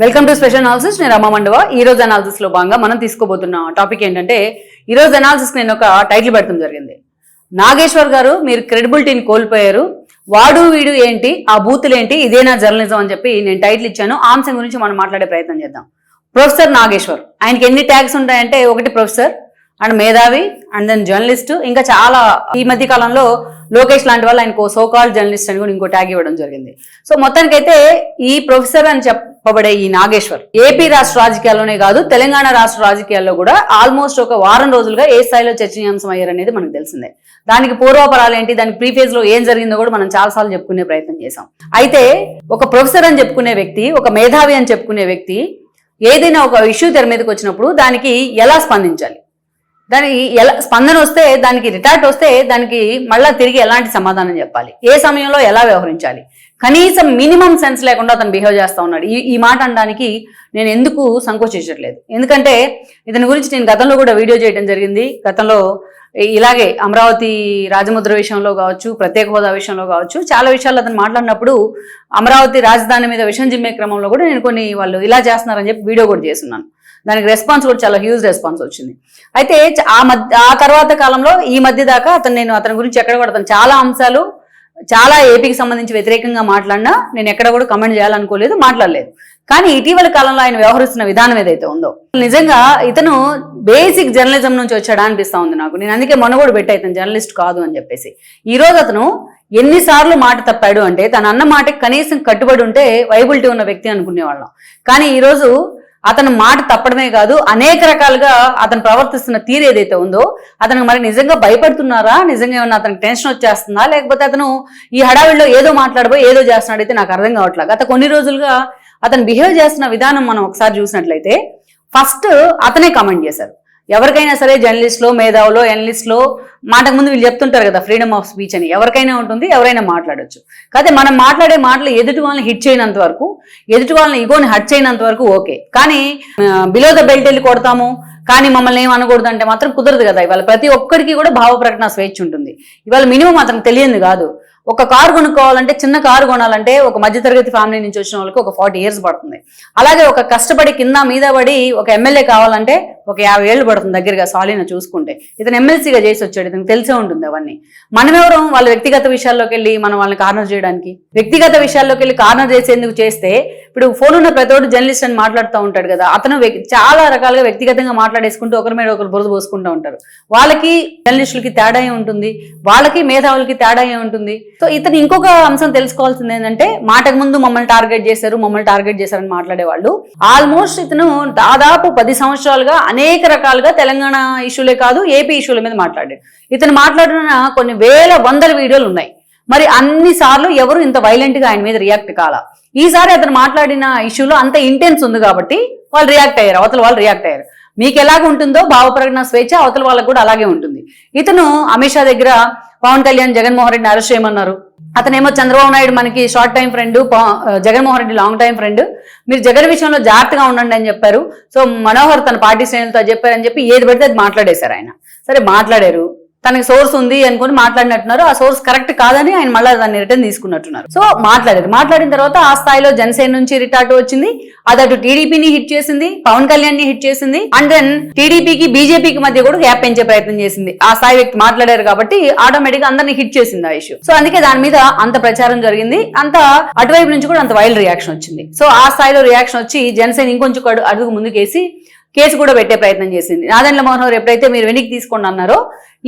Welcome to special analysis. నేను రమా మండవ. ఈ రోజు అనాలిసిస్ లో భాగంగా మనం తీసుకోబోతున్న టాపిక్ ఏంటంటే, ఈ రోజు అనాలిసిస్ నేను ఒక టైటిల్ పెట్టడం జరిగింది. నాగేశ్వర్ గారు మీరు క్రెడిబిలిటీని కోల్పోయారు, వాడు వీడు ఏంటి, ఆ బూతులు ఏంటి, ఇదేనా జర్నలిజం అని చెప్పి నేను టైటిల్ ఇచ్చాను. ఆ అంశం గురించి మనం మాట్లాడే ప్రయత్నం చేద్దాం. ప్రొఫెసర్ నాగేశ్వర్, ఆయనకి ఎన్ని ట్యాగ్స్ ఉంటాయంటే, ఒకటి ప్రొఫెసర్ అండ్ మేధావి అండ్ దెన్ జర్నలిస్ట్, ఇంకా చాలా ఈ మధ్య కాలంలో లోకేష్ లాంటి వాళ్ళు ఆయనకు సోకాల్ జర్నలిస్ట్ అని కూడా ఇంకో ట్యాగ్ ఇవ్వడం జరిగింది. సో మొత్తానికైతే ఈ ప్రొఫెసర్ అని చెప్పబడే ఈ నాగేశ్వర్ ఏపీ రాష్ట్ర రాజకీయాల్లోనే కాదు, తెలంగాణ రాష్ట్ర రాజకీయాల్లో కూడా ఆల్మోస్ట్ ఒక వారం రోజులుగా ఏ స్థాయిలో చర్చనీయాంశం అయ్యారనేది మనకు తెలిసిందే. దానికి పూర్వాపరాలు ఏంటి, దానికి ప్రీఫేజ్ లో ఏం జరిగిందో కూడా మనం చాలాసార్లు చెప్పుకునే ప్రయత్నం చేశాం. అయితే ఒక ప్రొఫెసర్ అని చెప్పుకునే వ్యక్తి, ఒక మేధావి అని చెప్పుకునే వ్యక్తి ఏదైనా ఒక ఇష్యూ తెర మీదకి వచ్చినప్పుడు దానికి ఎలా స్పందించాలి, దానికి ఎలా స్పందన వస్తే, దానికి రిటార్ట్ వస్తే దానికి మళ్ళా తిరిగి ఎలాంటి సమాధానం చెప్పాలి, ఏ సమయంలో ఎలా వ్యవహరించాలి, కనీసం మినిమం సెన్స్ లేకుండా అతను బిహేవ్ చేస్తూ ఉన్నాడు. ఈ మాట అనడానికి నేను ఎందుకు సంకోచించట్లేదు, ఎందుకంటే ఇతని గురించి నేను గతంలో కూడా వీడియో చేయడం జరిగింది. గతంలో ఇలాగే అమరావతి రాజముద్ర విషయంలో కావచ్చు, ప్రత్యేక హోదా విషయంలో కావచ్చు, చాలా విషయాలు అతను మాట్లాడినప్పుడు అమరావతి రాజధాని మీద విషయం జిమ్మే క్రమంలో కూడా నేను కొన్ని వాళ్ళు ఇలా చేస్తున్నారని చెప్పి వీడియో కూడా చేస్తున్నాను. దానికి రెస్పాన్స్ కూడా చాలా హ్యూజ్ రెస్పాన్స్ వచ్చింది. అయితే ఆ తర్వాత కాలంలో ఈ మధ్య దాకా అతని గురించి ఎక్కడ కూడా అతను చాలా అంశాలు చాలా ఏపీకి సంబంధించి వ్యతిరేకంగా మాట్లాడినా నేను ఎక్కడ కూడా కమెంట్ చేయాలనుకోలేదు, మాట్లాడలేదు. కానీ ఇటీవల కాలంలో ఆయన వ్యవహరిస్తున్న విధానం ఏదైతే ఉందో, నిజంగా ఇతను బేసిక్ జర్నలిజం నుంచి వచ్చాడా అనిపిస్తా ఉంది నాకు. నేను అందుకే మొన్న కూడా పెట్టా ఇతను జర్నలిస్ట్ కాదు అని చెప్పేసి. ఈ రోజు అతను ఎన్నిసార్లు మాట తప్పాడు అంటే, తన అన్న మాటకి కనీసం కట్టుబడి ఉంటే వైబిలిటీ ఉన్న వ్యక్తి అనుకునేవాళ్ళం. కానీ ఈరోజు అతను మాట తప్పడమే కాదు, అనేక రకాలుగా అతను ప్రవర్తిస్తున్న తీరు ఏదైతే ఉందో, అతనికి మరి నిజంగా భయపడుతున్నారా, నిజంగా ఏమన్నా అతనికి టెన్షన్ వచ్చేస్తుందా, లేకపోతే అతను ఈ హడావిడిలో ఏదో మాట్లాడిపోయి ఏదో చేస్తున్నాడు అయితే నాకు అర్థం కావట్లేదు. గత కొన్ని రోజులుగా అతను బిహేవ్ చేస్తున్న విధానం మనం ఒకసారి చూసినట్లయితే, ఫస్ట్ అతనే కామెంట్ చేశారు. ఎవరికైనా సరే జర్నలిస్ట్లో, మేధావులో, ఎనలిస్ట్లో మాటకు ముందు వీళ్ళు చెప్తుంటారు కదా ఫ్రీడమ్ ఆఫ్ స్పీచ్ అని, ఎవరికైనా ఉంటుంది, ఎవరైనా మాట్లాడొచ్చు. కాకపోతే మనం మాట్లాడే మాటలు ఎదుటి వాళ్ళని హిట్ చేయనంత వరకు, ఎదుటి వాళ్ళని ఇగోని హట్ చేయనంత వరకు ఓకే. కానీ బిలో ద బెల్ట్ వెళ్ళి కొడతాము, కానీ మమ్మల్ని ఏం అనకూడదు అంటే మాత్రం కుదరదు కదా. ఇవాళ ప్రతి ఒక్కరికి కూడా భావ ప్రకటన స్వేచ్ఛ ఉంటుంది. ఇవాళ మినిమం అతనికి తెలియదు కాదు. ఒక కారు కొనుక్కోవాలంటే, చిన్న కారు కొనాలంటే ఒక మధ్యతరగతి ఫ్యామిలీ నుంచి వచ్చిన వాళ్ళకి ఒక 40 years పడుతుంది. అలాగే ఒక కష్టపడి కింద మీద పడి ఒక ఎమ్మెల్యే కావాలంటే ఒక 50 ఏళ్ళు పడుతుంది దగ్గరగా సాలీన చూసుకుంటే. ఇతను ఎమ్మెల్సీగా చేసి వచ్చాడు, ఇతనికి తెలిసే ఉంటుంది అవన్నీ. మనమెవరం వాళ్ళ వ్యక్తిగత విషయాల్లోకి వెళ్ళి మనం వాళ్ళని కార్నర్ చేయడానికి? వ్యక్తిగత విషయాల్లోకి వెళ్ళి కార్నర్ చేసేందుకు చేస్తే, ఇప్పుడు ఫోన్ ఉన్న ప్రతిఒడు జర్నలిస్ట్ అని మాట్లాడుతూ ఉంటాడు కదా, అతను చాలా రకాలుగా వ్యక్తిగతంగా మాట్లాడేసుకుంటూ ఒకరి మీద ఒకరు బురద పోసుకుంటూ ఉంటారు. వాళ్ళకి జర్నలిస్టులకి తేడా ఉంటుంది, వాళ్ళకి మేధావులకి తేడా ఉంటుంది. సో ఇతను ఇంకొక అంశం తెలుసుకోవాల్సింది ఏంటంటే, మాటకు ముందు మమ్మల్ని టార్గెట్ చేశారని మాట్లాడేవాళ్ళు ఆల్మోస్ట్ ఇతను దాదాపు 10 సంవత్సరాలుగా అనేక రకాలుగా తెలంగాణ ఇష్యూలే కాదు, ఏపీ ఇష్యూల మీద మాట్లాడాడు. ఇతను మాట్లాడిన కొన్ని వేల వందల వీడియోలు ఉన్నాయి. మరి అన్ని సార్లు ఎవరు ఇంత వైలెంట్ గా ఆయన మీద రియాక్ట్ కాలా. ఈసారి అతను మాట్లాడిన ఇష్యూలో అంత ఇంటెన్స్ ఉంది కాబట్టి వాళ్ళు రియాక్ట్ అయ్యారు, అవతల వాళ్ళు రియాక్ట్ అయ్యారు. మీకు ఎలాగ ఉంటుందో భావ ప్రకటన స్వేచ్ఛ అవతల వాళ్ళకు కూడా అలాగే ఉంటుంది. ఇతను అమిత్ షా దగ్గర పవన్ కళ్యాణ్ జగన్మోహన్ రెడ్డిని అరెస్ట్ చేయమన్నారు. అతనేమో చంద్రబాబు నాయుడు మనకి short time friend, Jaganmohan Reddy long time friend, మీరు జగన్ విషయంలో జాగ్రత్తగా ఉండండి అని చెప్పారు. సో మనోహర్ తన పార్టీ శ్రేణులతో చెప్పారని చెప్పి ఏది పడితే అది మాట్లాడేశారు ఆయన. సరే మాట్లాడారు, తనకి సోర్స్ ఉంది అనుకుని మాట్లాడినట్టున్నారు. ఆ సోర్స్ కరెక్ట్ కాదని ఆయన మళ్ళీ దాన్ని రిటర్న్ తీసుకున్నట్టున్నారు. సో మాట్లాడిన తర్వాత ఆ స్థాయిలో జనసేన నుంచి రిటార్ట్ వచ్చింది. అది అటు టీడీపీని హిట్ చేసింది, పవన్ కళ్యాణ్ ని హిట్ చేసింది, అండ్ దెన్ టీడీపీకి బీజేపీకి మధ్య కూడా గ్యాప్ పెంచే ప్రయత్నం చేసింది. ఆ స్థాయి వ్యక్తి మాట్లాడారు కాబట్టి ఆటోమేటిక్ గా అందరినీ హిట్ చేసింది ఆ ఇష్యూ. సో అందుకే దాని మీద అంత ప్రచారం జరిగింది, అంత అటువైపు నుంచి కూడా అంత వైల్డ్ రియాక్షన్ వచ్చింది. సో ఆ స్థాయిలో రియాక్షన్ వచ్చి జనసేన ఇంకొంచెం అడుగు ముందుకేసి కేసు కూడా పెట్టే ప్రయత్నం చేసింది. నాదెండ్ల మనోహర్ ఎప్పుడైతే మీరు వెనక్కి తీసుకోండి అన్నారో,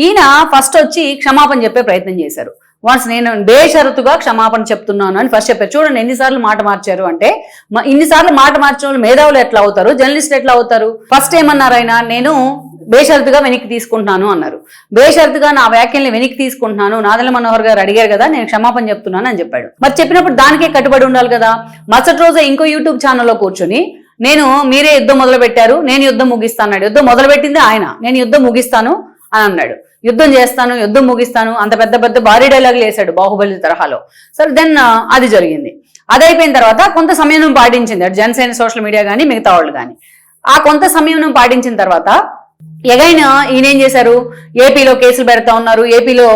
ఈయన ఫస్ట్ వచ్చి క్షమాపణ చెప్పే ప్రయత్నం చేశారు. వన్స్ నేను బేషరతుగా క్షమాపణ చెప్తున్నాను అని ఫస్ట్ చెప్పారు. చూడండి ఎన్నిసార్లు మాట మార్చారు అంటే, ఇన్నిసార్లు మాట మార్చిన వాళ్ళు మేధావులు ఎట్లా అవుతారు, జర్నలిస్టులు ఎట్లా అవుతారు? ఫస్ట్ ఏమన్నారు ఆయన, నేను బేషరతుగా వెనక్కి తీసుకుంటున్నాను అన్నారు. బేషరతుగా నా వ్యాఖ్యల్ని వెనక్కి తీసుకుంటున్నాను, నాదెండ్ల మనోహర్ గారు అడిగారు కదా, నేను క్షమాపణ చెప్తున్నాను అని చెప్పాడు. మరి చెప్పినప్పుడు దానికే కట్టుబడి ఉండాలి కదా. మరుసటి రోజే ఇంకో యూట్యూబ్ ఛానల్లో కూర్చొని మీరే యుద్ధం మొదలు పెట్టారు, నేను యుద్ధం ముగిస్తాను అన్నాడు. యుద్ధం మొదలు పెట్టింది ఆయన, నేను యుద్ధం ముగిస్తాను అని అన్నాడు. యుద్ధం చేస్తాను, యుద్ధం ముగిస్తాను, అంత పెద్ద భారీ డైలాగులు వేశాడు బాహుబలి తరహాలో. సరే దెన్ అది జరిగింది. అది అయిపోయిన తర్వాత కొంత సమయం పాటించింది అటు జనసేన సోషల్ మీడియా కానీ మిగతా వాళ్ళు కానీ. ఆ కొంత సమయం పాటించిన తర్వాత ఎగైన్ ఈయన ఏం చేశారు, ఏపీలో కేసులు పెడతా ఉన్నారు, ఏపీలో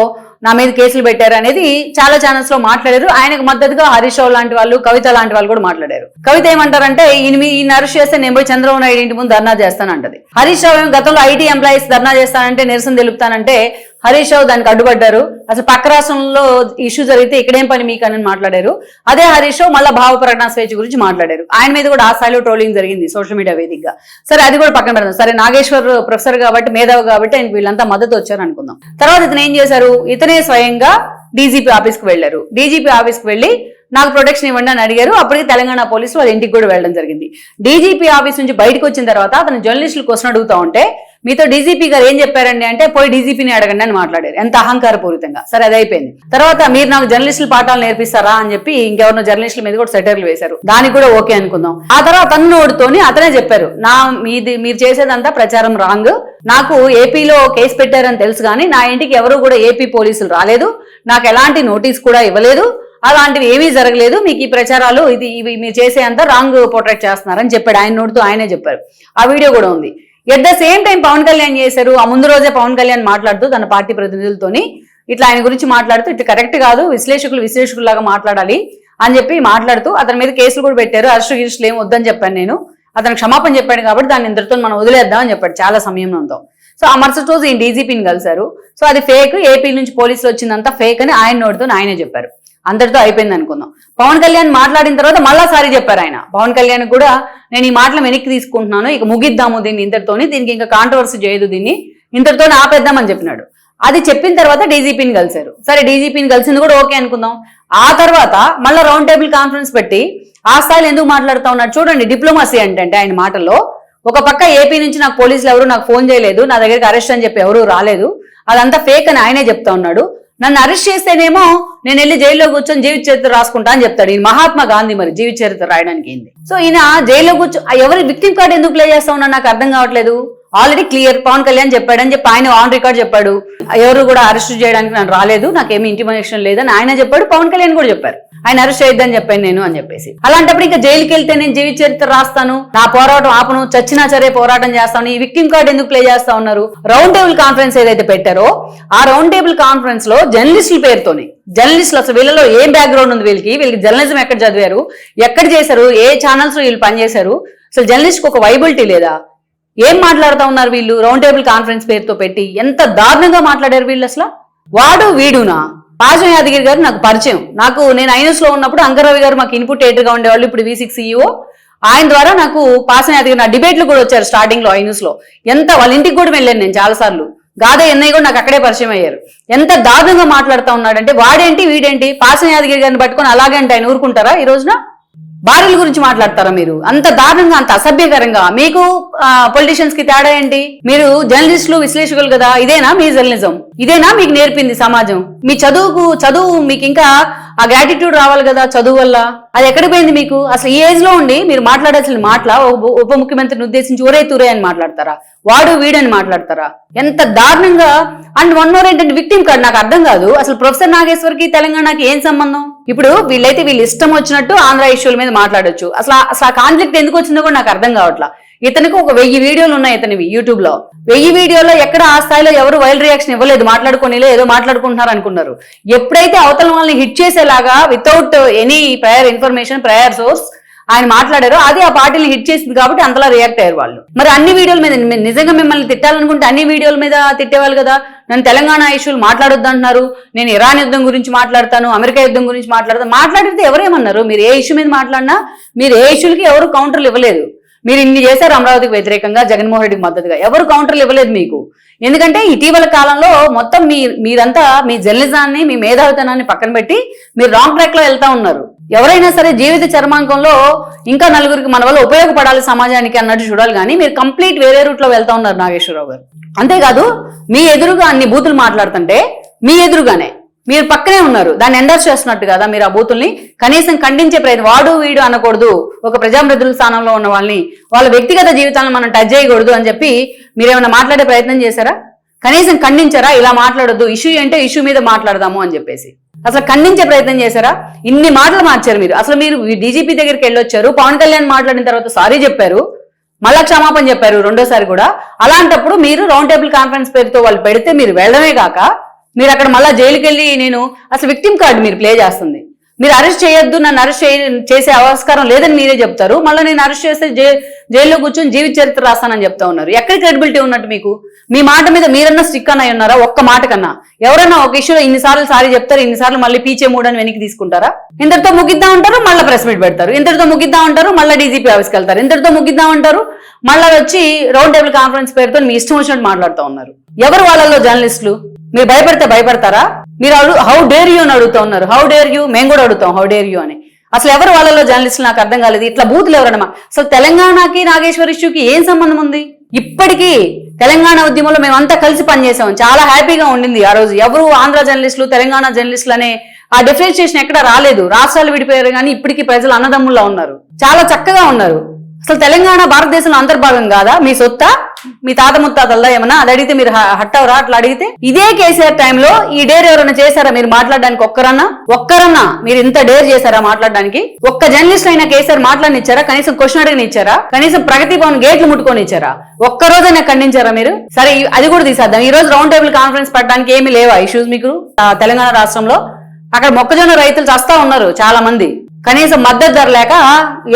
నా మీద కేసులు పెట్టారు అనేది చాలా ఛానల్స్ లో మాట్లాడారు. ఆయనకు మద్దతుగా హరీష్ రావు లాంటి వాళ్ళు, కవిత లాంటి వాళ్ళు కూడా మాట్లాడారు. కవిత ఏమంటారంటే ఈయన అరెస్ట్ చేస్తే నేను పోయి చంద్రబాబు నాయుడు ఇంటి ముందు ధర్నా చేస్తానంటది. హరీష్ రావు గతంలో ఐటీ ఎంప్లాయీస్ ధర్నా చేస్తానంటే, నిరసన తెలుపుతానంటే హరీష్ రావు దానికి అడ్డుపడ్డారు. అసలు పక్క రాష్ట్రంలో ఇష్యూ జరిగితే ఇక్కడేం పని మీకు అని మాట్లాడారు. అదే హరీష్ రావు మళ్ళీ భావ ప్రకటన స్వేచ్ఛ గురించి మాట్లాడారు. ఆయన మీద కూడా ఆ స్థాయిలో ట్రోలింగ్ జరిగింది సోషల్ మీడియా వేదికగా. సరే అది కూడా పక్కన పెడదాం. సరే నాగేశ్వర్ ప్రొఫెసర్ కాబట్టి, మేధావి కాబట్టి ఆయనకు వీళ్ళంతా మద్దతు వచ్చారు అనుకుందాం. తర్వాత ఇతను ఏం చేశారు, ఇతనే స్వయంగా డీజీపీ ఆఫీస్కి వెళ్లారు. డీజీపీ ఆఫీస్కి వెళ్లి నాకు ప్రొటెక్షన్ ఇవ్వండి అని అడిగారు. అప్పటికి తెలంగాణ పోలీసులు వాళ్ళ ఇంటికి కూడా వెళ్ళడం జరిగింది. డీజీపీ ఆఫీస్ నుంచి బయటకు వచ్చిన తర్వాత అతను జర్నలిస్టులు క్వశ్చన్ అడుగుతా ఉంటే, మీతో డీజీపీ గారు ఏం చెప్పారండి అంటే, పోయి డీజీపీని అడగండి అని మాట్లాడారు. ఎంత అహంకారపూరితంగా. సరే అది అయిపోయింది. తర్వాత మీరు నాకు జర్నలిస్టుల పాఠాలు నేర్పిస్తారా అని చెప్పి ఇంకెవరినో జర్నలిస్టుల మీద కూడా సెటర్లు వేశారు. దానికి కూడా ఓకే అనుకుందాం. ఆ తర్వాత తన్నోడుతోని అతనే చెప్పారు, మీరు చేసేదంతా ప్రచారం రాంగ్, నాకు ఏపీలో కేసు పెట్టారని తెలుసు కానీ నా ఇంటికి ఎవరు కూడా ఏపీ పోలీసులు రాలేదు, నాకు ఎలాంటి నోటీస్ కూడా ఇవ్వలేదు, అలాంటివి ఏమీ జరగలేదు, మీకు ఈ ప్రచారాలు ఇవి మీరు చేసే అంతా రాంగ్ పోర్ట్రేట్ చేస్తున్నారని చెప్పాడు. ఆయన నోటితో ఆయనే చెప్పారు. ఆ వీడియో కూడా ఉంది. At the same time Pawan Kalyan చేశారు. ఆ ముందు రోజే పవన్ కళ్యాణ్ మాట్లాడుతూ తన పార్టీ ప్రతినిధులతోని ఇట్లా ఆయన గురించి మాట్లాడుతూ, ఇట్లా కరెక్ట్ కాదు, విశ్లేషకుల్లాగా మాట్లాడాలి అని చెప్పి మాట్లాడుతూ అతని మీద కేసులు కూడా పెట్టారు. అరెస్టు గిరెస్టులు ఏం వద్దని చెప్పాను నేను, అతనికి క్షమాపణ చెప్పాడు కాబట్టి దాన్ని ఇంతటితో మనం వదిలేద్దాం అని చెప్పాడు చాలా సమయంలో. సో ఆ మరుసటి రోజు ఈ డీజీపీని కలిశారు. సో అది ఫేక్, ఏపీ నుంచి పోలీసులు వచ్చిందంతా ఫేక్ అని ఆయన నోటితో ఆయనే చెప్పారు. అందరితో అయిపోయింది అనుకుందాం. పవన్ కళ్యాణ్ మాట్లాడిన తర్వాత మళ్ళా సారీ చెప్పారు ఆయన. పవన్ కళ్యాణ్ కూడా నేను ఈ మాటలు వెనక్కి తీసుకుంటున్నాను, ఇక ముగిద్దాము దీన్ని ఇంతటితోని, దీనికి ఇంకా కాంట్రవర్సీ చేయదు, దీన్ని ఇంతటితో ఆపేద్దామని చెప్పినాడు. అది చెప్పిన తర్వాత డీజీపీని కలిశారు. సరే డీజీపీని కలిసింది కూడా ఓకే అనుకుందాం. ఆ తర్వాత మళ్ళీ రౌండ్ టేబుల్ కాన్ఫరెన్స్ పెట్టి ఆ స్థాయిలో ఎందుకు మాట్లాడుతూ ఉన్నాడు చూడండి. డిప్లొమసీ అంటే ఆయన మాటల్లో ఒక పక్క ఏపీ నుంచి నాకు పోలీసులు ఎవరు నాకు ఫోన్ చేయలేదు, నా దగ్గరికి అరెస్ట్ అని చెప్పి ఎవరు రాలేదు, అదంతా ఫేక్ అని ఆయనే చెప్తా ఉన్నాడు. నన్ను అరెస్ట్ చేస్తేనేమో నేను వెళ్ళి జైల్లో కూర్చొని జీవిత చరిత్ర రాసుకుంటా అని చెప్తాడు. ఈయన మహాత్మా గాంధీ మరి జీవిత చరిత్ర రాయడానికి ఏంది? సో ఈయన జైల్లో ఎవరి విక్టిమ్ కార్డ్ ఎందుకు ప్లే చేస్తా ఉన్నా నాకు అర్థం కావట్లేదు. ఆల్రెడీ క్లియర్ పవన్ కళ్యాణ్ చెప్పాడని చెప్పి ఆయన ఆన్ రికార్డ్ చెప్పాడు. ఎవరు కూడా అరెస్ట్ చేయడానికి నన్ను రాలేదు, నాకేమీ ఇంటిమేషన్ లేదని ఆయన చెప్పాడు. పవన్ కళ్యాణ్ కూడా చెప్పారు ఆయన అరెస్ట్ చేయొద్దని చెప్పాను నేను అని చెప్పేసి. అలాంటప్పుడు ఇంకా జైలుకి వెళ్తే నేను జీవిత చరిత్ర రాస్తాను, నా పోరాటం ఆపను, చచ్చినా సరే పోరాటం చేస్తాను, ఈ విక్టిమ్ కార్డ్ ఎందుకు ప్లే చేస్తా ఉన్నారు? రౌండ్ టేబుల్ కాన్ఫరెన్స్ ఏదైతే పెట్టారో ఆ రౌండ్ టేబుల్ కాన్ఫరెన్స్ లో జర్నలిస్టుల పేరుతోని, జర్నలిస్టులు అసలు వీళ్ళలో ఏం బ్యాక్గ్రౌండ్ ఉంది, వీళ్ళకి జర్నలిజం ఎక్కడ చదివారు, ఎక్కడ చేశారు, ఏ ఛానల్స్ లో వీళ్ళు పనిచేశారు, అసలు జర్నలిస్ట్ కి ఒక వైబిలిటీ లేదా? ఏం మాట్లాడుతూ ఉన్నారు వీళ్ళు? రౌండ్ టేబుల్ కాన్ఫరెన్స్ పేరుతో పెట్టి ఎంత దారుణంగా మాట్లాడారు వీళ్ళు. అసలు వాడు వీడునా? పాజం యాదగిరి గారు నాకు పరిచయం. నేను ఐనూస్ లో ఉన్నప్పుడు అంకరవి గారు మాకు ఇన్పుట్ ఎడిటర్ గా ఉండేవాళ్ళు, ఇప్పుడు V6 CEO. ఆయన ద్వారా నాకు పాజం యాదగిరి నా డిబేట్లు కూడా వచ్చారు స్టార్టింగ్ లో ఐనూస్ లో. ఎంత వాళ్ళ ఇంటికి కూడా వెళ్ళాను నేను చాలా సార్లు. గాదే ఎన్నయ్య కూడా నాకు అక్కడే పరిచయం అయ్యారు. ఎంత దారుణంగా మాట్లాడుతూ ఉన్నాడంటే వాడేంటి వీడేంటి పాజం యాదగిరి గారిని పట్టుకొని అలాగే అంటే ఆయన ఊరుకుంటారా? ఈ రోజున భార్యల గురించి మాట్లాడతారా మీరు? అంత దారుణంగా, అంత అసభ్యకరంగా. మీకు పొలిటీషియన్స్ కి తేడా ఏంటి? మీరు జర్నలిస్టులు, విశ్లేషకులు కదా, ఇదేనా మీ జర్నలిజం? ఇదేనా మీకు నేర్పింది సమాజం? మీ చదువు మీకు ఇంకా ఆ గ్రాటిట్యూడ్ రావాలి కదా చదువు వల్ల. అది ఎక్కడికి పోయింది మీకు? అసలు ఈ ఏజ్ లో ఉండి మీరు మాట్లాడాల్సిన మాటల ఉప ముఖ్యమంత్రిని ఉద్దేశించి ఒరే తురే అని మాట్లాడతారా? వాడు వీడని మాట్లాడతారా? ఎంత దారుణంగా. అండ్ వన్ మోర్ ఏంటంటే విక్టిమ్ కార్డ్ నాకు అర్థం కాదు. అసలు ప్రొఫెసర్ నాగేశ్వర్కి తెలంగాణకి ఏం సంబంధం? ఇప్పుడు వీళ్ళైతే వీళ్ళు ఇష్టం వచ్చినట్టు ఆంధ్ర ఇష్యూల మీద మాట్లాడొచ్చు. అసలు ఆ కాన్ఫ్లిక్ట్ ఎందుకు వచ్చిందో కూడా నాకు అర్థం కావట్లా. ఇతనికి ఒక 1000 వీడియోలు ఉన్నాయి ఇతనివి యూట్యూబ్ లో. 1000 వీడియోలో ఎక్కడ ఆ స్థాయిలో ఎవరు వైల్డ్ రియాక్షన్ ఇవ్వలేదు. మాట్లాడుకోనిలే, ఏదో మాట్లాడుకుంటున్నారు అనుకున్నారు. ఎప్పుడైతే అవతల వాళ్ళని హిట్ చేసేలాగా without any prior information, prior source ఆయన మాట్లాడారో అది ఆ పార్టీని హిట్ చేసింది కాబట్టి అంతలా రియాక్ట్ అయ్యారు వాళ్ళు. మరి అన్ని వీడియోల మీద నిజంగా మిమ్మల్ని తిట్టాలనుకుంటే అన్ని వీడియోల మీద తిట్టేవాళ్ళు కదా. నన్ను తెలంగాణ ఇష్యూలు మాట్లాడొద్దు అంటున్నారు, నేను ఇరాన్ యుద్ధం గురించి మాట్లాడతాను, అమెరికా యుద్ధం గురించి మాట్లాడితే ఎవరేమన్నారు? మీరు ఏ ఇష్యూ మీద మాట్లాడినా మీరు ఏ ఇష్యూలకి ఎవరు కౌంటర్లు ఇవ్వలేదు. మీరు ఇన్ని చేశారు అమరావతికి వ్యతిరేకంగా, జగన్మోహన్ రెడ్డికి మద్దతుగా, ఎవరు కౌంటర్లు ఇవ్వలేదు మీకు. ఎందుకంటే ఇటీవల కాలంలో మొత్తం మీరంతా మీ జర్నలిజాన్ని, మీ మేధావితనాన్ని పక్కన పెట్టి మీరు రాంగ్ ట్రాక్ లో వెళ్తా ఉన్నారు. ఎవరైనా సరే జీవిత చర్మాంకంలో ఇంకా నలుగురికి మన వల్ల ఉపయోగపడాలి సమాజానికి అన్నట్టు చూడాలి, కానీ మీరు కంప్లీట్ వేరే రూట్ లో వెళ్తా ఉన్నారు నాగేశ్వరరావు గారు. అంతేకాదు మీ ఎదురుగా అన్ని బూతులు మాట్లాడుతుంటే మీ ఎదురుగానే మీరు పక్కనే ఉన్నారు, దాన్ని ఎండర్స్ చేస్తున్నట్టు కదా మీరు ఆ బూతుల్ని కనీసం ఖండించే ప్రయత్నం. వాడు వీడు అనకూడదు, ఒక ప్రజాప్రతినిధుల స్థానంలో ఉన్న వాళ్ళని, వాళ్ళ వ్యక్తిగత జీవితాలను మనం టచ్ చేయకూడదు అని చెప్పి మీరేమైనా మాట్లాడే ప్రయత్నం చేశారా? కనీసం ఖండించారా? ఇలా మాట్లాడొద్దు, ఇష్యూ అంటే ఇష్యూ మీద మాట్లాడదాము అని చెప్పేసి అసలు ఖండించే ప్రయత్నం చేశారా? ఇన్ని మాటలు మార్చారు మీరు. అసలు మీరు డీజీపీ దగ్గరికి వెళ్ళొచ్చారు, పవన్ కళ్యాణ్ మాట్లాడిన తర్వాత సారీ చెప్పారు, మళ్ళా క్షమాపణ చెప్పారు రెండోసారి కూడా. అలాంటప్పుడు మీరు రౌండ్ టేబుల్ కాన్ఫరెన్స్ పేరుతో వాళ్ళు పెడితే మీరు వెళ్ళడమే కాక మీరు అక్కడ మళ్ళీ జైలుకి వెళ్ళి నేను అసలు విక్టిమ్ కార్డు మీరు ప్లే చేస్తుంది. మీరు అరెస్ట్ చేయొద్దు, నన్ను అరెస్ట్ చేసే ఆస్కారం లేదని మీరే చెప్తారు. మళ్ళీ నేను అరెస్ట్ చేస్తే జైల్లో కూర్చొని జీవిత చరిత్ర రాస్తానని చెప్తా ఉన్నారు. ఎక్కడ క్రెడిబిలిటీ ఉన్నట్టు మీకు? మీ మాట మీద మీరన్నా స్టిక్ అన్న ఉన్నారా? ఒక్క మాట కన్నా ఎవరన్నా ఒక ఇష్యూలో ఇన్నిసార్లు సారీ చెప్తారు, ఇన్నిసార్లు మళ్ళీ పీచే మూడని వెనక్కి తీసుకుంటారా? ఇంతటితో ముగిద్దాం అంటారు, మళ్ళీ ప్రెస్ మీట్ పెడతారు. ఇంతటితో ముగిద్దాం అంటారు, మళ్ళీ డీజీపీ ఆఫీస్కి వెళ్తారు. ఇంతటితో ముగిద్దాం అంటారు, మళ్ళీ వచ్చి రౌండ్ టేబుల్ కాన్ఫరెన్స్ పేరుతో మీ ఇష్టం వచ్చినట్టు మాట్లాడుతూ ఉన్నారు. ఎవరు వాళ్ళలో జర్నలిస్టులు? మీరు భయపడితే భయపడతారా? మీరు హౌ డేర్ యూ అని అడుగుతూ ఉన్నారు. హౌ డేర్ యూ, మేము కూడా అడుగుతాం హౌ డేర్ యూ అని. అసలు ఎవరు వాళ్ళలో జర్నలిస్టులు నాకు అర్థం కాలేదు. ఇట్లా బూతులు ఎవరన్నా అసలు తెలంగాణకి నాగేశ్వర్ ఇష్యూకి ఏం సంబంధం ఉంది? ఇప్పటికీ తెలంగాణ ఉద్యమంలో మేమంతా కలిసి పనిచేసాం, చాలా హ్యాపీగా ఉండింది ఆ రోజు. ఎవరు ఆంధ్ర జర్నలిస్టులు తెలంగాణ జర్నలిస్టులు అనే ఆ డిఫరెన్షియేషన్ ఎక్కడ రాలేదు. రాష్ట్రాలు విడిపోయారు కానీ ఇప్పటికీ ప్రజలు అన్నదమ్ముల్లా ఉన్నారు, చాలా చక్కగా ఉన్నారు. అసలు తెలంగాణ భారతదేశంలో అంతర్భాగం కాదా? మీ సొత్తా? మీ తాత ముత్తాతల్లా ఏమన్నా? అది అడిగితే మీరు హట్టవరా? అట్లా అడిగితే ఇదే కేసీఆర్ టైంలో ఈ డేర్ ఎవరైనా చేశారా మీరు మాట్లాడడానికి? ఒక్కరన్నా మీరు ఇంత డేర్ చేశారా మాట్లాడడానికి? ఒక్క జర్నలిస్ట్ అయినా కేసీఆర్ మాట్లాడనిచ్చారా? కనీసం క్వశ్చన్ అడిగినిచ్చారా? కనీసం ప్రగతి భవన్ గేట్లు ముట్టుకొని ఇచ్చారా? ఒక్క రోజైనా ఖండించారా మీరు? సరే అది కూడా తీసేద్దాం. ఈ రోజు రౌండ్ టేబుల్ కాన్ఫరెన్స్ పెట్టడానికి ఏమీ లేవా ఇష్యూస్ మీకు తెలంగాణ రాష్ట్రంలో? అక్కడ మొక్కజొన్న రైతులు చస్తా ఉన్నారు చాలా మంది, కనీసం మద్దతు ధర లేక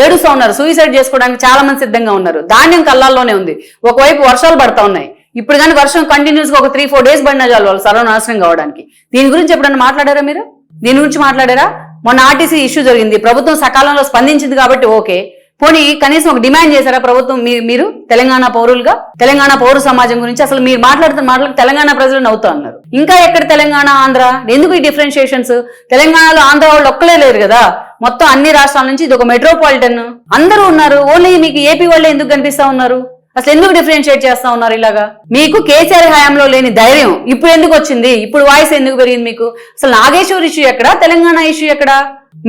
ఏడుస్తూ ఉన్నారు, సూసైడ్ చేసుకోవడానికి చాలా మంది సిద్ధంగా ఉన్నారు. ధాన్యం కళ్ళాల్లోనే ఉంది. ఒకవైపు వర్షాలు పడతా ఉన్నాయి. ఇప్పుడు కానీ వర్షం కంటిన్యూస్ గా ఒక 3-4 డేస్ పడినా చాలు వాళ్ళు సర్వనాశనం కావడానికి. దీని గురించి ఎప్పుడన్నా మాట్లాడారా మీరు? దీని గురించి మాట్లాడారా? మొన్న ఆర్టీసీ ఇష్యూ జరిగింది, ప్రభుత్వం సకాలంలో స్పందించింది కాబట్టి ఓకే. పోనీ కనీసం ఒక డిమాండ్ చేశారా ప్రభుత్వం? మీరు తెలంగాణ పౌరులుగా, తెలంగాణ పౌర సమాజం గురించి అసలు మీరు మాట్లాడుతున్న మాటలకు తెలంగాణ ప్రజలు నవ్వుతూ అన్నారు. ఇంకా ఎక్కడ తెలంగాణ ఆంధ్ర? ఎందుకు ఈ డిఫరెన్షియేషన్స్? తెలంగాణలో ఆంధ్ర వాళ్ళు ఒక్కలే లేరు కదా, మొత్తం అన్ని రాష్ట్రాల నుంచి ఇది ఒక మెట్రోపాలిటన్, అందరూ ఉన్నారు. ఓన్లీ మీకు ఏపీ వాళ్ళే ఎందుకు కనిపిస్తా ఉన్నారు? అసలు ఎందుకు డిఫరెన్షియేట్ చేస్తా ఉన్నారు ఇలాగా? మీకు కేసీఆర్ హయాంలో లేని ధైర్యం ఇప్పుడు ఎందుకు వచ్చింది? ఇప్పుడు వాయిస్ ఎందుకు పెరిగింది మీకు? అసలు నాగేశ్వర్ ఇష్యూ ఎక్కడ? తెలంగాణ ఇష్యూ ఎక్కడ?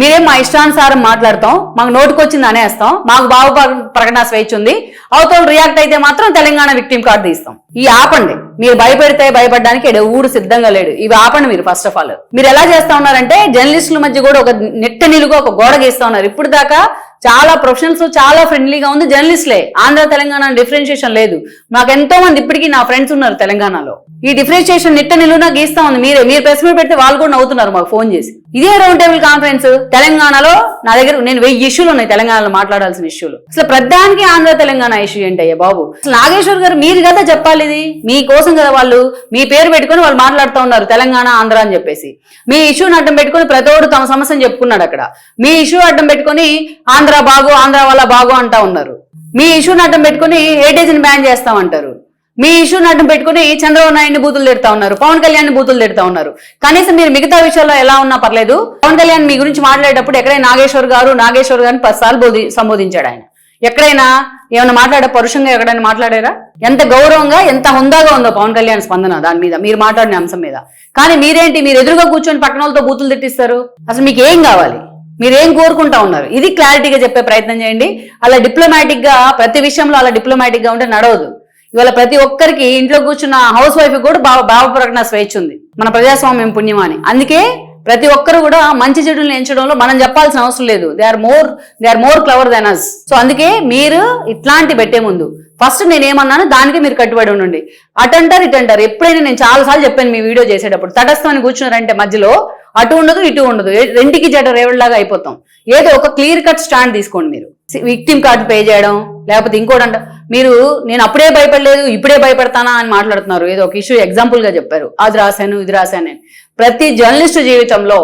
మీరేం మా ఇష్టానుసారం మాట్లాడతాం, మాకు నోటుకొచ్చింది అనేస్తాం, మాకు భావ ప్రకటన స్వేచ్ఛ ఉంది, అవతల రియాక్ట్ అయితే మాత్రం తెలంగాణ విక్టిమ్ కార్డు తీస్తాం. ఈ ఆపండి. మీరు భయపెడితే భయపడడానికి ఊరు సిద్ధంగా లేడు. ఇవి ఆపండి మీరు. ఫస్ట్ ఆఫ్ ఆల్ మీరు ఎలా చేస్తా ఉన్నారంటే జర్నలిస్టుల మధ్య కూడా ఒక నెట్ట నిలుగా ఒక గోడ గీస్తా ఉన్నారు. ఇప్పుడు దాకా చాలా ప్రొఫెషనల్స్ చాలా ఫ్రెండ్లీగా ఉంది జర్నలిస్టులే. ఆంధ్ర తెలంగాణ డిఫరెన్షియేషన్ లేదు. నాకు ఎంతో మంది ఇప్పటికీ నా ఫ్రెండ్స్ ఉన్నారు తెలంగాణలో. ఈ డిఫరెన్షియేషన్ నిట్ట నిలువునా గీస్తా ఉంది. మీరు ప్రెస్ మీట్ పెడితే వాళ్ళు కూడా నవ్వుతున్నారు మాకు ఫోన్ చేసి. ఇదే రౌండ్ టేబుల్ కాన్ఫరెన్స్ తెలంగాణలో నా దగ్గర నేను 1000 ఇష్యూలు ఉన్నాయి తెలంగాణలో మాట్లాడాల్సిన ఇష్యూలు. అసలు ప్రధానికి ఆంధ్ర తెలంగాణ ఇష్యూ ఏంటయ్యా బాబు? అసలు నాగేశ్వర్ గారు మీరు కదా చెప్పాలి, ఇది మీకోసం కదా వాళ్ళు మీ పేరు పెట్టుకుని వాళ్ళు మాట్లాడుతూ ఉన్నారు తెలంగాణ ఆంధ్ర అని చెప్పేసి. మీ ఇష్యూని అడ్డం పెట్టుకుని ప్రతోడు తమ సమస్యను చెప్పుకున్నాడు అక్కడ. మీ ఇష్యూ అడ్డం పెట్టుకుని ఆంధ్ర బాగు, ఆంధ్ర వాళ్ళ బాగు అంటా ఉన్నారు. మీ ఇష్యూని అడ్డం పెట్టుకుని హెరిటేజ్ ని బ్యాన్ చేస్తామంటారు. మీ ఇష్యూని అడ్డం పెట్టుకుని చంద్రబాబు నాయుడిని బూతులు తిడతా ఉన్నారు, పవన్ కళ్యాణ్ బూతులు తిడతా ఉన్నారు. కనీసం మీరు మిగతా విషయాల్లో ఎలా ఉన్నా పర్లేదు, పవన్ కళ్యాణ్ మీ గురించి మాట్లాడేటప్పుడు ఎక్కడైనా నాగేశ్వర్ గారిని 10 సార్లు సంబోధించాడు ఆయన. ఎక్కడైనా ఏమైనా పరుషంగా ఎక్కడైనా మాట్లాడారా? ఎంత గౌరవంగా ఎంత హుందాగా ఉందో పవన్ కళ్యాణ్ స్పందన దాని మీద, మీరు మాట్లాడిన అంశం మీద. కానీ మీరేంటి, మీరు ఎదురుగా కూర్చొని పక్కన వాళ్ళతో బూతులు తిట్టిస్తారు? అసలు మీకు ఏం కావాలి? మీరేం కోరుకుంటా ఉన్నారు? ఇది క్లారిటీగా చెప్పే ప్రయత్నం చేయండి. అలా డిప్లొమాటిక్ గా ప్రతి విషయంలో అలా డిప్లొమాటిక్ గా ఉంటే నడవదు. ఇవాళ ప్రతి ఒక్కరికి ఇంట్లో కూర్చున్న హౌస్ వైఫ్ కూడా భావ ప్రకటన స్వేచ్ఛ ఉంది మన ప్రజాస్వామ్యం పుణ్యమాని. అందుకే ప్రతి ఒక్కరు కూడా మంచి చెడులను ఎంచడంలో మనం చెప్పాల్సిన అవసరం లేదు. They are more clever than us. So అందుకే మీరు ఇట్లాంటి పెట్టే ముందు ఫస్ట్ నేనేమన్నాను దానికి మీరు కట్టుబడి ఉండండి. అటంటారు ఇటంటారు. ఎప్పుడైనా నేను చాలాసార్లు చెప్పాను మీ వీడియో చేసేటప్పుడు, తటస్థమని కూర్చున్నారంటే మధ్యలో అటు ఉండదు ఇటు ఉండదు, రెండుకి జట రేవుల్లాగా అయిపోతాం. ఏదో ఒక క్లియర్ కట్ స్టాండ్ తీసుకోండి. మీరు విక్టిమ్ కార్డు పే చేయడం లేకపోతే ఇంకోటి మీరు నేను అప్పుడే భయపడలేదు ఇప్పుడే భయపడతానా అని మాట్లాడుతున్నారు. ఏదో ఒక ఇష్యూ ఎగ్జాంపుల్ గా చెప్పారు, అది రాశాను ఇది రాశాను. ప్రతి జర్నలిస్ట్ జీవితంలో,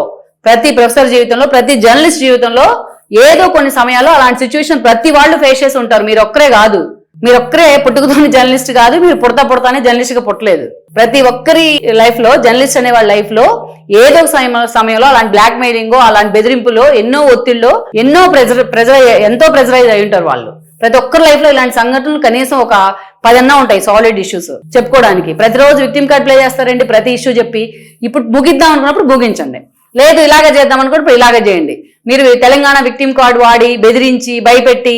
ప్రతి ప్రొఫెసర్ జీవితంలో, ప్రతి జర్నలిస్ట్ జీవితంలో ఏదో కొన్ని సమయాల్లో అలాంటి సిచ్యువేషన్ ప్రతి వాళ్ళు ఫేస్ చేసి ఉంటారు. మీరు ఒక్కరే కాదు, మీరు ఒక్కరే పుట్టుకతోని జర్నలిస్ట్ కాదు, మీరు పుడతానే జర్నలిస్ట్ గా పుట్టలేదు. ప్రతి ఒక్కరి లైఫ్ లో, జర్నలిస్ట్ అనే వాళ్ళ లైఫ్ లో ఏదో సమయంలో అలాంటి బ్లాక్ మెయిలింగ్, అలాంటి బెదిరింపులో, ఎన్నో ఒత్తిడిలో, ఎంతో ప్రెజరైజ్ అయి ఉంటారు వాళ్ళు. ప్రతి ఒక్కరి లైఫ్ లో ఇలాంటి సంఘటనలు కనీసం ఒక 10 అన్నా ఉంటాయి సాలిడ్ ఇష్యూస్ చెప్పుకోవడానికి. ప్రతిరోజు విక్టిమ్ కార్డ్ ప్లే చేస్తారండి ప్రతి ఇష్యూ చెప్పి. ఇప్పుడు ముగిద్దాం అనుకున్నప్పుడు ముగించండి, లేదు ఇలాగే చేద్దాం అనుకున్నప్పుడు ఇలాగే చేయండి. మీరు తెలంగాణ విక్టిమ్ కార్డు వాడి బెదిరించి భయపెట్టి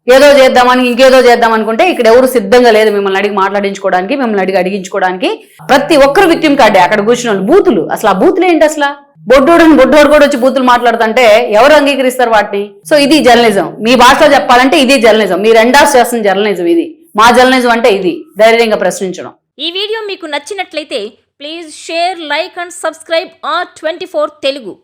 ఏదో చేద్దామని ఇంకేదో చేద్దాం అనుకుంటే ఇక్కడ ఎవరు సిద్ధంగా లేదు మిమ్మల్ని అడిగి మాట్లాడించుకోవడానికి, మిమ్మల్ని అడిగించుకోవడానికి. ప్రతి ఒక్కరు విక్టిమ్ కార్డే అక్కడ కూర్చున్న బూతులు. అసలు ఆ బూతులు ఏంటి? అసలు బొడ్డోడు కూడా వచ్చి బూతులు మాట్లాడుతుంటే ఎవరు అంగీకరిస్తారు వాటిని? సో ఇది జర్నలిజం. మీ భాషలో చెప్పాలంటే ఇది జర్నలిజం. మీరు ఎండార్స్ చేస్తున్న జర్నలిజం ఇది. మా జర్నలిజం అంటే ఇది, ధైర్యంగా ప్రశ్నించడం. ఈ వీడియో మీకు నచ్చినట్లయితే Please share, like and subscribe R24 Telugu.